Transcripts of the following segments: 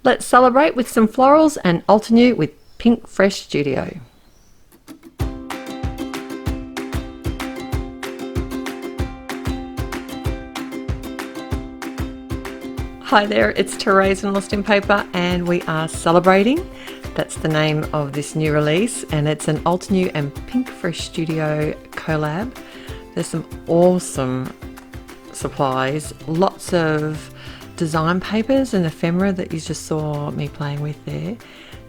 Let's celebrate with some florals and Altenew with Pinkfresh Studio. Hi there, it's Therese and Lostinpaper, and we are celebrating. That's the name of this new release, and it's an Altenew and Pinkfresh Studio collab. There's some awesome supplies, lots of design papers and ephemera that you just saw me playing with there,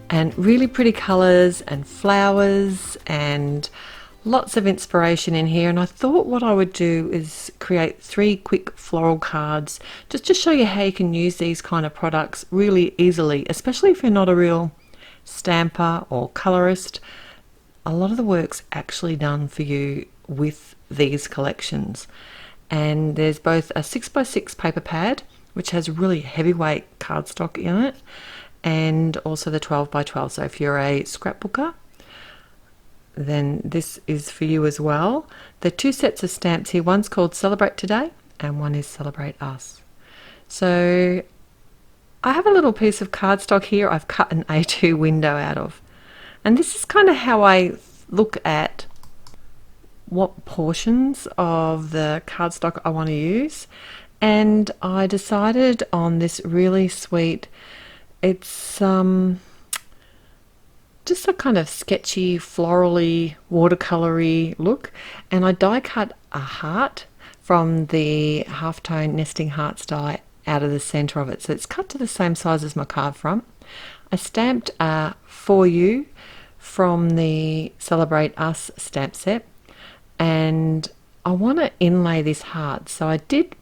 and really pretty colours and flowers and lots of inspiration in here. And I thought what I would do is create 3 quick floral cards just to show you how you can use these kind of products really easily, especially if you're not a real stamper or colorist. A lot of the work's actually done for you with these collections. And there's both a 6x6 paper pad, which has really heavyweight cardstock in it, and also the 12x12. So if you're a scrapbooker, then this is for you as well. There are 2 sets of stamps here. One's called Celebrate Today and one is Celebrate Us. So I have a little piece of cardstock here I've cut an A2 window out of. And this is kind of how I look at what portions of the cardstock I want to use. And I decided on this really sweet, it's just a kind of sketchy, florally, watercolory look. And I die cut a heart from the halftone nesting hearts die out of the center of it. So it's cut to the same size as my card front. I stamped a For You from the Celebrate Us stamp set. And I want to inlay this heart. So I did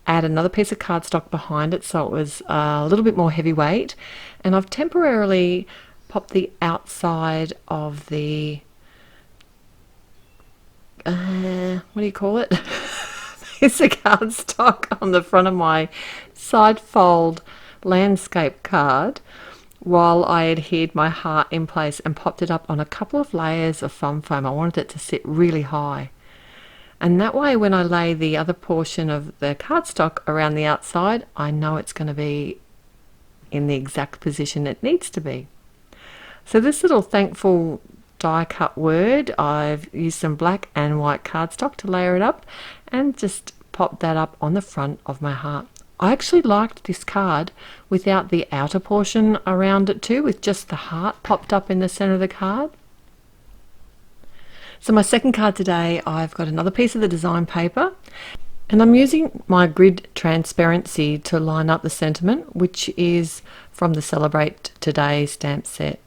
add another piece of cardstock behind it so it was a little bit more heavyweight. And I've temporarily pop the outside of the what do you call it? It's a cardstock on the front of my side fold landscape card while I adhered my heart in place and popped it up on a couple of layers of foam. I wanted it to sit really high, and that way when I lay the other portion of the cardstock around the outside, I know it's going to be in the exact position it needs to be. So this little thankful die cut word, I've used some black and white cardstock to layer it up and just pop that up on the front of my heart. I actually liked this card without the outer portion around it too, with just the heart popped up in the center of the card. So my second card today, I've got another piece of the design paper, and I'm using my grid transparency to line up the sentiment, which is from the Celebrate Today stamp set.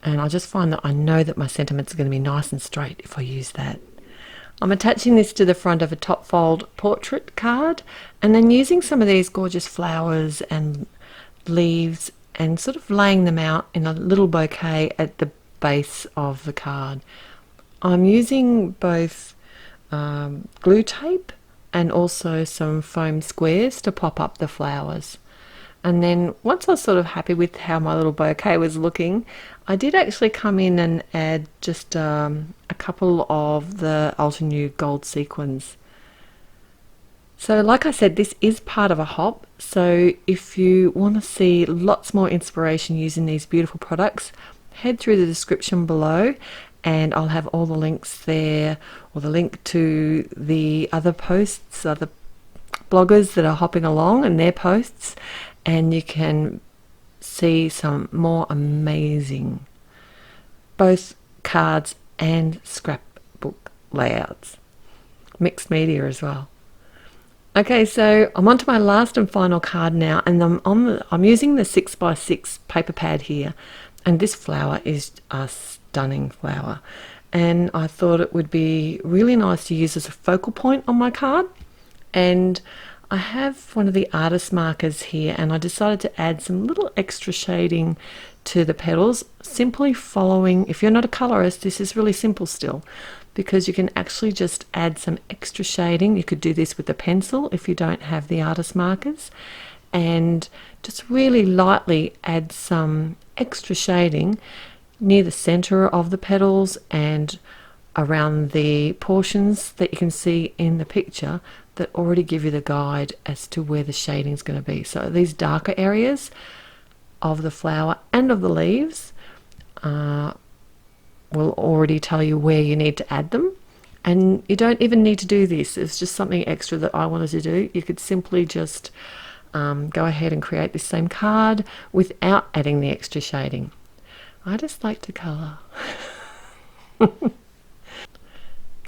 And I just find that I know that my sentiments are going to be nice and straight if I use that. I'm attaching this to the front of a top fold portrait card, and then using some of these gorgeous flowers and leaves and sort of laying them out in a little bouquet at the base of the card. I'm using both glue tape and also some foam squares to pop up the flowers. And then once I was sort of happy with how my little bouquet was looking, I did actually come in and add just a couple of the Altenew gold sequins. So like I said, this is part of a hop. So if you want to see lots more inspiration using these beautiful products, head through the description below and I'll have all the links there, or the link to the other posts, other bloggers that are hopping along and their posts, and you can see some more amazing both cards and scrapbook layouts, mixed media as well. Okay, so I'm on to my last and final card now, and I'm using the 6x6 paper pad here, and this flower is a stunning flower, and I thought it would be really nice to use as a focal point on my card. And I have one of the artist markers here, and I decided to add some little extra shading to the petals, simply following, if you're not a colorist, this is really simple still, because you can actually just add some extra shading. You could do this with a pencil if you don't have the artist markers, and just really lightly add some extra shading near the center of the petals and around the portions that you can see in the picture that already give you the guide as to where the shading is going to be. So these darker areas of the flower and of the leaves will already tell you where you need to add them. And you don't even need to do this. It's just something extra that I wanted to do. You could simply just go ahead and create this same card without adding the extra shading. I just like to colour.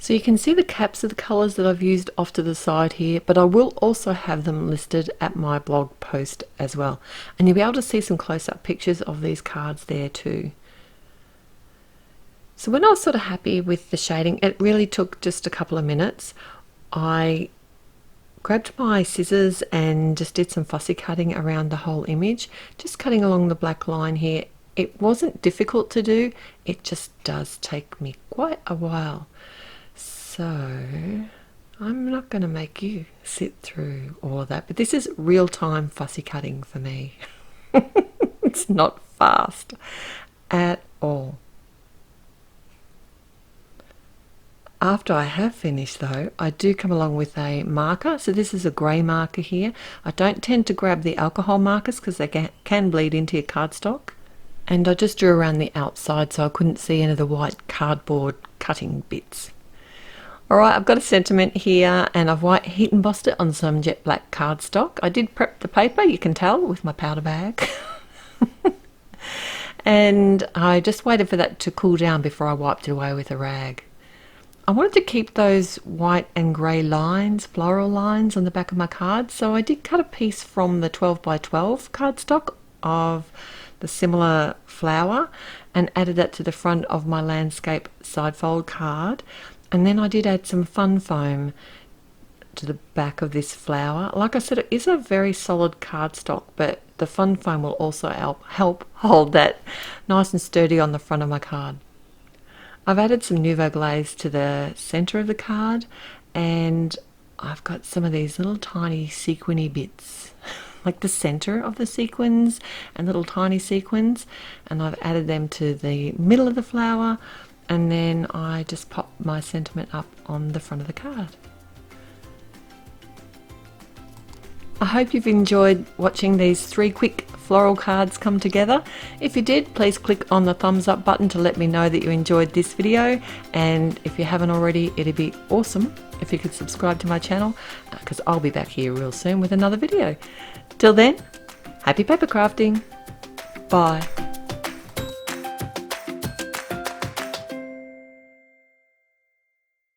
So you can see the caps of the colours that I've used off to the side here, but I will also have them listed at my blog post as well. And you'll be able to see some close-up pictures of these cards there too. So when I was sort of happy with the shading, it really took just a couple of minutes. I grabbed my scissors and just did some fussy cutting around the whole image, just cutting along the black line here. It wasn't difficult to do, it just does take me quite a while. So I'm not going to make you sit through all of that, but this is real-time fussy cutting for me. It's not fast at all. After I have finished though, I do come along with a marker. So this is a grey marker here. I don't tend to grab the alcohol markers because they can bleed into your cardstock. And I just drew around the outside so I couldn't see any of the white cardboard cutting bits. Alright, I've got a sentiment here and I've white heat embossed it on some jet black cardstock. I did prep the paper, you can tell, with my powder bag. And I just waited for that to cool down before I wiped it away with a rag. I wanted to keep those white and grey lines, floral lines on the back of my card, so I did cut a piece from the 12 by 12 cardstock of the similar flower and added that to the front of my landscape side fold card. And then I did add some fun foam to the back of this flower. Like I said, it is a very solid cardstock, but the fun foam will also help hold that nice and sturdy on the front of my card. I've added some Nouveau Glaze to the center of the card, and I've got some of these little tiny sequiny bits, like the center of the sequins and little tiny sequins, and I've added them to the middle of the flower, and then I just pop my sentiment up on the front of the card. I hope you've enjoyed watching these 3 quick floral cards come together. If you did, please click on the thumbs up button to let me know that you enjoyed this video, and if you haven't already, it'd be awesome if you could subscribe to my channel, because I'll be back here real soon with another video. Till then, happy paper crafting. Bye.